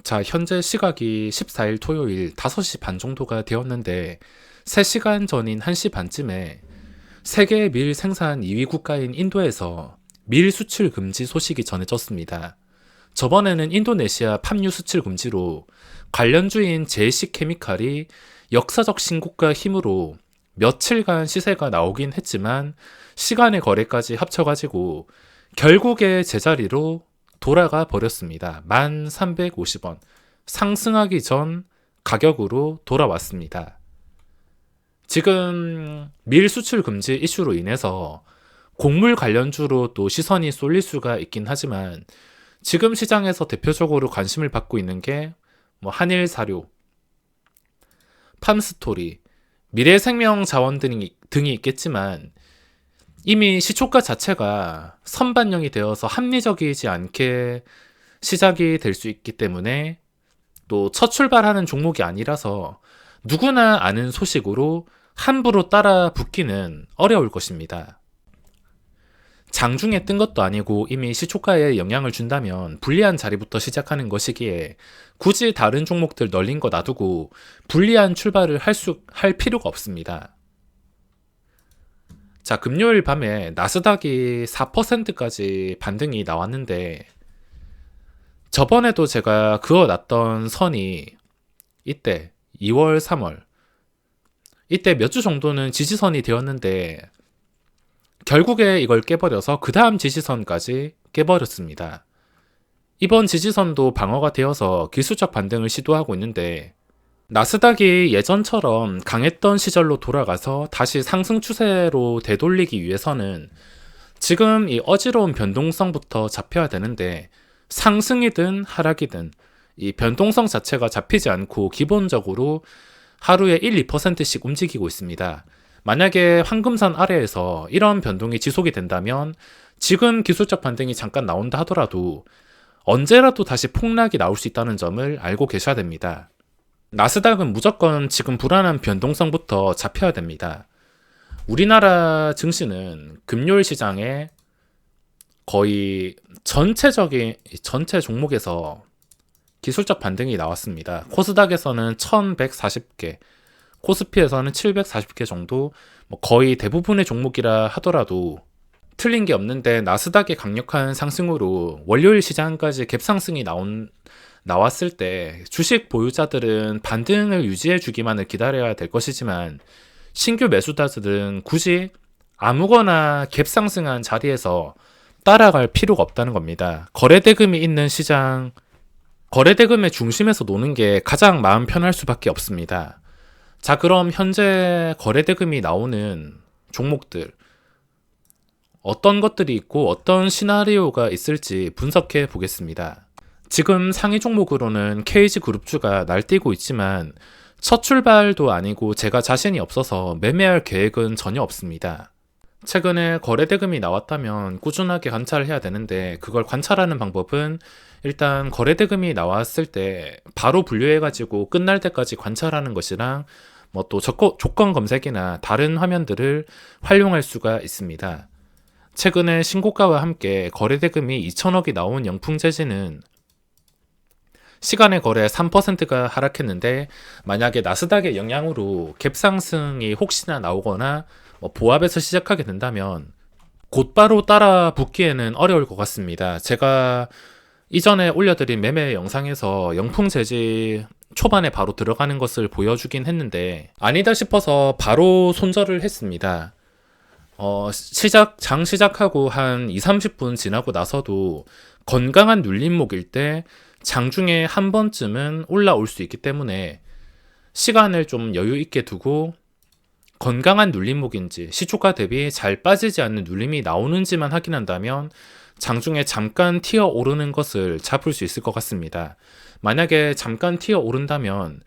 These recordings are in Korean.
자, 현재 시각이 14일 토요일 5시 반 정도가 되었는데 3시간 전인 1시 반쯤에 세계 밀 생산 2위 국가인 인도에서 밀 수출 금지 소식이 전해졌습니다. 저번에는 인도네시아 팜유 수출 금지로 관련주인 제이시케미칼이 역사적 신고가 힘으로 며칠간 시세가 나오긴 했지만 시간의 거래까지 합쳐가지고 결국에 제자리로 돌아가 버렸습니다. 1,350원. 상승하기 전 가격으로 돌아왔습니다. 지금 밀 수출 금지 이슈로 인해서 곡물 관련주로 또 시선이 쏠릴 수가 있긴 하지만 지금 시장에서 대표적으로 관심을 받고 있는 게 한일사료, 팜스토리, 미래생명자원 등이 있겠지만 이미 시초가 자체가 선반영이 되어서 합리적이지 않게 시작이 될 수 있기 때문에 또 첫 출발하는 종목이 아니라서 누구나 아는 소식으로 함부로 따라 붙기는 어려울 것입니다. 장중에 뜬 것도 아니고 이미 시초가에 영향을 준다면 불리한 자리부터 시작하는 것이기에 굳이 다른 종목들 널린 거 놔두고 불리한 출발을 할 필요가 없습니다. 자, 금요일 밤에 나스닥이 4%까지 반등이 나왔는데 저번에도 제가 그어놨던 선이 이때 2월, 3월 이때 몇 주 정도는 지지선이 되었는데 결국에 이걸 깨버려서 그 다음 지지선까지 깨버렸습니다. 이번 지지선도 방어가 되어서 기술적 반등을 시도하고 있는데 나스닥이 예전처럼 강했던 시절로 돌아가서 다시 상승 추세로 되돌리기 위해서는 지금 이 어지러운 변동성부터 잡혀야 되는데 상승이든 하락이든 이 변동성 자체가 잡히지 않고 기본적으로 하루에 1, 2%씩 움직이고 있습니다. 만약에 황금선 아래에서 이런 변동이 지속이 된다면 지금 기술적 반등이 잠깐 나온다 하더라도 언제라도 다시 폭락이 나올 수 있다는 점을 알고 계셔야 됩니다. 나스닥은 무조건 지금 불안한 변동성부터 잡혀야 됩니다. 우리나라 증시는 금요일 시장에 거의 전체 종목에서 기술적 반등이 나왔습니다. 코스닥에서는 1140개, 코스피에서는 740개 정도, 거의 대부분의 종목이라 하더라도 틀린 게 없는데 나스닥의 강력한 상승으로 월요일 시장까지 갭상승이 나왔을 때 주식 보유자들은 반등을 유지해 주기만을 기다려야 될 것이지만 신규 매수자들은 굳이 아무거나 갭상승한 자리에서 따라갈 필요가 없다는 겁니다. 거래대금이 있는 시장, 거래대금의 중심에서 노는 게 가장 마음 편할 수밖에 없습니다. 자, 그럼 현재 거래대금이 나오는 종목들 어떤 것들이 있고 어떤 시나리오가 있을지 분석해 보겠습니다. 지금 상위 종목으로는 KG그룹주가 날뛰고 있지만 첫 출발도 아니고 제가 자신이 없어서 매매할 계획은 전혀 없습니다. 최근에 거래대금이 나왔다면 꾸준하게 관찰해야 되는데 그걸 관찰하는 방법은 일단 거래대금이 나왔을 때 바로 분류해가지고 끝날 때까지 관찰하는 것이랑 또 조건 검색이나 다른 화면들을 활용할 수가 있습니다. 최근에 신고가와 함께 거래대금이 2천억이 나온 영풍재지는 시간의 거래 3%가 하락했는데 만약에 나스닥의 영향으로 갭상승이 혹시나 나오거나 보합에서 시작하게 된다면 곧바로 따라 붙기에는 어려울 것 같습니다. 제가 이전에 올려드린 매매 영상에서 영풍재지 초반에 바로 들어가는 것을 보여주긴 했는데 아니다 싶어서 바로 손절을 했습니다. 장 시작하고 한 2, 30분 지나고 나서도 건강한 눌림목일 때 장중에 한 번쯤은 올라올 수 있기 때문에 시간을 좀 여유 있게 두고 건강한 눌림목인지 시초가 대비 잘 빠지지 않는 눌림이 나오는지만 확인한다면 장중에 잠깐 튀어 오르는 것을 잡을 수 있을 것 같습니다. 만약에 잠깐 튀어 오른다면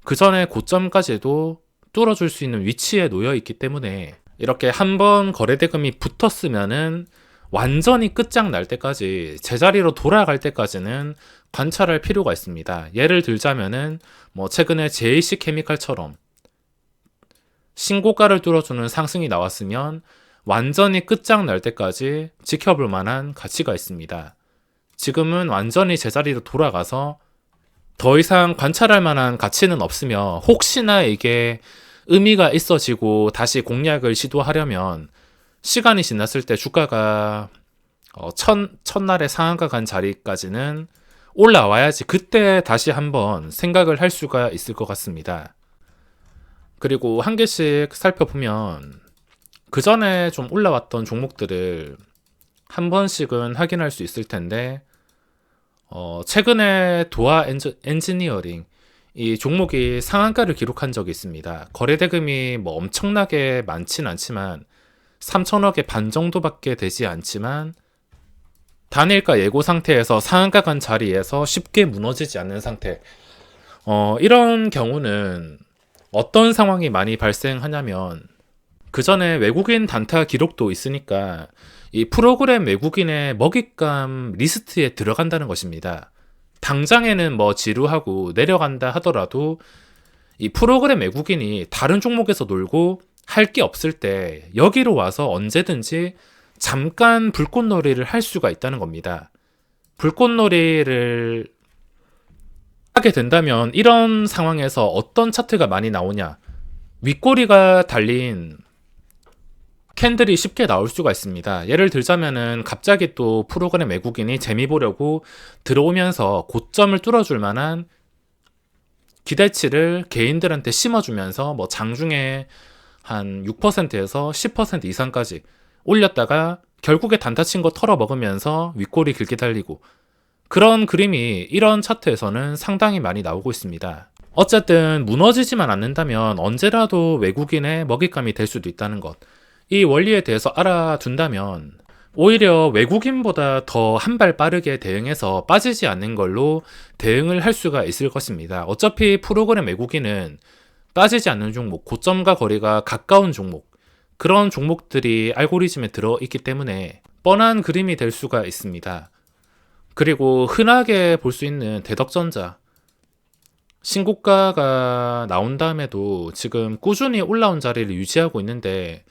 그 전에 고점까지도 뚫어줄 수 있는 위치에 놓여 있기 때문에 이렇게 한번 거래대금이 붙었으면은 완전히 끝장날 때까지 제자리로 돌아갈 때까지는 관찰할 필요가 있습니다. 예를 들자면은 최근에 JC케미칼처럼 신고가를 뚫어주는 상승이 나왔으면 완전히 끝장날 때까지 지켜볼 만한 가치가 있습니다. 지금은 완전히 제자리로 돌아가서 더 이상 관찰할 만한 가치는 없으며 혹시나 이게 의미가 있어지고 다시 공략을 시도하려면 시간이 지났을 때 주가가 첫날에 상한가 간 자리까지는 올라와야지 그때 다시 한번 생각을 할 수가 있을 것 같습니다. 그리고 한 개씩 살펴보면 그 전에 좀 올라왔던 종목들을 한 번씩은 확인할 수 있을 텐데 최근에 도화 엔지니어링 이 종목이 상한가를 기록한 적이 있습니다. 거래대금이 뭐 엄청나게 많진 않지만 3천억의 반 정도밖에 되지 않지만 단일가 예고 상태에서 상한가 간 자리에서 쉽게 무너지지 않는 상태. 이런 경우는 어떤 상황이 많이 발생하냐면 그 전에 외국인 단타 기록도 있으니까 이 프로그램 외국인의 먹잇감 리스트에 들어간다는 것입니다. 당장에는 뭐 지루하고 내려간다 하더라도 이 프로그램 외국인이 다른 종목에서 놀고 할 게 없을 때 여기로 와서 언제든지 잠깐 불꽃놀이를 할 수가 있다는 겁니다. 불꽃놀이를 하게 된다면 이런 상황에서 어떤 차트가 많이 나오냐? 윗꼬리가 달린 캔들이 쉽게 나올 수가 있습니다. 예를 들자면은 갑자기 또 프로그램 외국인이 재미 보려고 들어오면서 고점을 뚫어줄 만한 기대치를 개인들한테 심어주면서 뭐 장중에 한 6%에서 10% 이상까지 올렸다가 결국에 단타 친 거 털어먹으면서 윗꼬리 길게 달리고 그런 그림이 이런 차트에서는 상당히 많이 나오고 있습니다. 어쨌든 무너지지만 않는다면 언제라도 외국인의 먹잇감이 될 수도 있다는 것. 이 원리에 대해서 알아둔다면 오히려 외국인보다 더 한 발 빠르게 대응해서 빠지지 않는 걸로 대응을 할 수가 있을 것입니다. 어차피 프로그램 외국인은 빠지지 않는 종목, 고점과 거리가 가까운 종목, 그런 종목들이 알고리즘에 들어있기 때문에 뻔한 그림이 될 수가 있습니다. 그리고 흔하게 볼 수 있는 대덕전자, 신고가가 나온 다음에도 지금 꾸준히 올라온 자리를 유지하고 있는데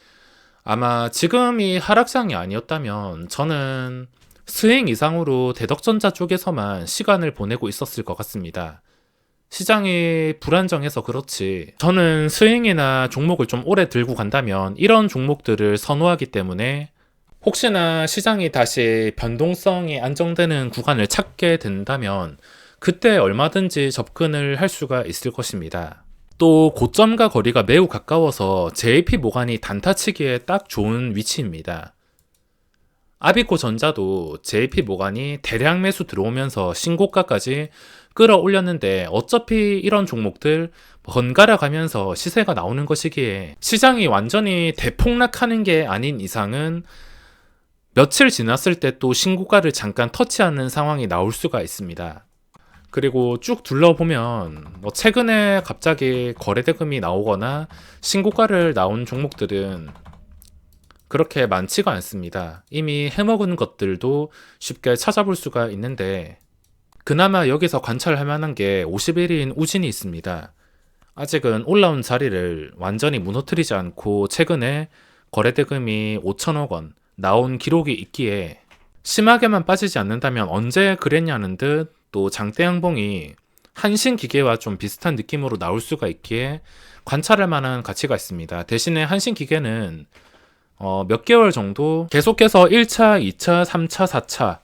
아마 지금이 하락장이 아니었다면 저는 스윙 이상으로 대덕전자 쪽에서만 시간을 보내고 있었을 것 같습니다. 시장이 불안정해서 그렇지 저는 스윙이나 종목을 좀 오래 들고 간다면 이런 종목들을 선호하기 때문에 혹시나 시장이 다시 변동성이 안정되는 구간을 찾게 된다면 그때 얼마든지 접근을 할 수가 있을 것입니다. 또 고점과 거리가 매우 가까워서 JP 모간이 단타치기에 딱 좋은 위치입니다. 아비코 전자도 JP 모간이 대량 매수 들어오면서 신고가까지 끌어올렸는데 어차피 이런 종목들 번갈아 가면서 시세가 나오는 것이기에 시장이 완전히 대폭락하는 게 아닌 이상은 며칠 지났을 때 또 신고가를 잠깐 터치하는 상황이 나올 수가 있습니다. 그리고 쭉 둘러보면 뭐 최근에 갑자기 거래대금이 나오거나 신고가를 나온 종목들은 그렇게 많지가 않습니다. 이미 해먹은 것들도 쉽게 찾아볼 수가 있는데 그나마 여기서 관찰할 만한 게 51인 우진이 있습니다. 아직은 올라온 자리를 완전히 무너뜨리지 않고 최근에 거래대금이 5천억 원 나온 기록이 있기에 심하게만 빠지지 않는다면 언제 그랬냐는 듯 또 장대양봉이 한신기계와 좀 비슷한 느낌으로 나올 수가 있기에 관찰할 만한 가치가 있습니다. 대신에 한신기계는 몇 개월 정도 계속해서 1차, 2차, 3차, 4차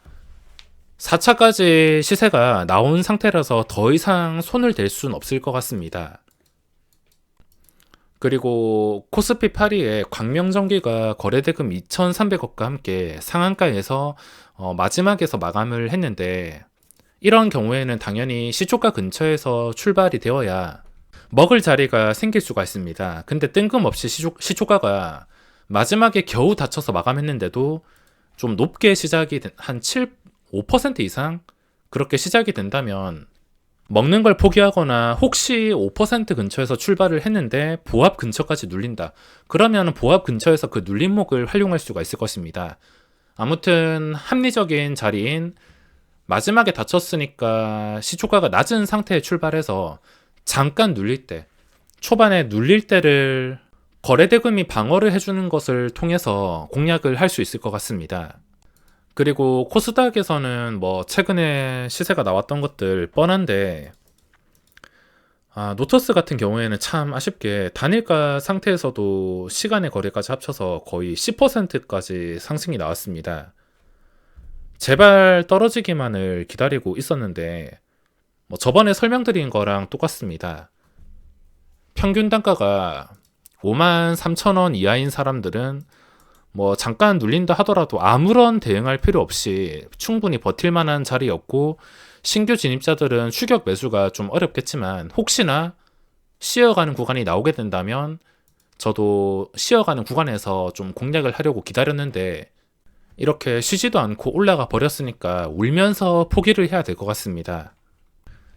4차까지 시세가 나온 상태라서 더 이상 손을 댈 수는 없을 것 같습니다. 그리고 코스피 파리의 광명전기가 거래대금 2,300억과 함께 상한가에서 마지막에서 마감을 했는데 이런 경우에는 당연히 시초가 근처에서 출발이 되어야 먹을 자리가 생길 수가 있습니다. 근데 뜬금없이 시초가가 마지막에 겨우 닫혀서 마감했는데도 좀 높게 시작이 한 5% 이상 그렇게 시작이 된다면 먹는 걸 포기하거나 혹시 5% 근처에서 출발을 했는데 보합 근처까지 눌린다. 그러면 보합 근처에서 그 눌림목을 활용할 수가 있을 것입니다. 아무튼 합리적인 자리인 마지막에 닫혔으니까 시초가가 낮은 상태에 출발해서 잠깐 눌릴 때, 초반에 눌릴 때를 거래대금이 방어를 해주는 것을 통해서 공략을 할 수 있을 것 같습니다. 그리고 코스닥에서는 뭐 최근에 시세가 나왔던 것들 뻔한데 노터스 같은 경우에는 참 아쉽게 단일가 상태에서도 시간의 거래까지 합쳐서 거의 10%까지 상승이 나왔습니다. 제발 떨어지기만을 기다리고 있었는데 뭐 저번에 설명드린 거랑 똑같습니다. 평균 단가가 53,000원 이하인 사람들은 뭐 잠깐 눌린다 하더라도 아무런 대응할 필요 없이 충분히 버틸 만한 자리였고, 신규 진입자들은 추격 매수가 좀 어렵겠지만 혹시나 쉬어가는 구간이 나오게 된다면 저도 쉬어가는 구간에서 좀 공략을 하려고 기다렸는데 이렇게 쉬지도 않고 올라가 버렸으니까 울면서 포기를 해야 될 것 같습니다.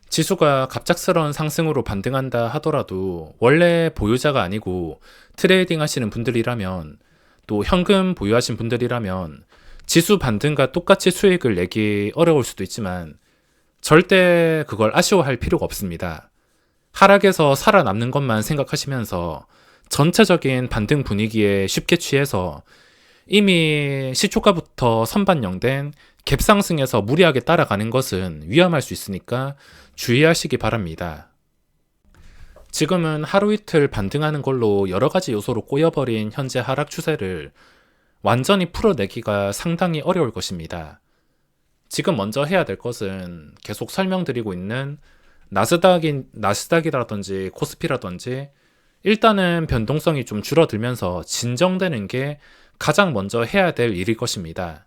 지수가 갑작스러운 상승으로 반등한다 하더라도 원래 보유자가 아니고 트레이딩 하시는 분들이라면, 또 현금 보유하신 분들이라면 지수 반등과 똑같이 수익을 내기 어려울 수도 있지만 절대 그걸 아쉬워할 필요가 없습니다. 하락에서 살아남는 것만 생각하시면서 전체적인 반등 분위기에 쉽게 취해서 이미 시초가부터 선반영된 갭상승에서 무리하게 따라가는 것은 위험할 수 있으니까 주의하시기 바랍니다. 지금은 하루 이틀 반등하는 걸로 여러 가지 요소로 꼬여버린 현재 하락 추세를 완전히 풀어내기가 상당히 어려울 것입니다. 지금 먼저 해야 될 것은 계속 설명드리고 있는 나스닥이라든지 코스피라든지 일단은 변동성이 좀 줄어들면서 진정되는 게 가장 먼저 해야 될 일일 것입니다.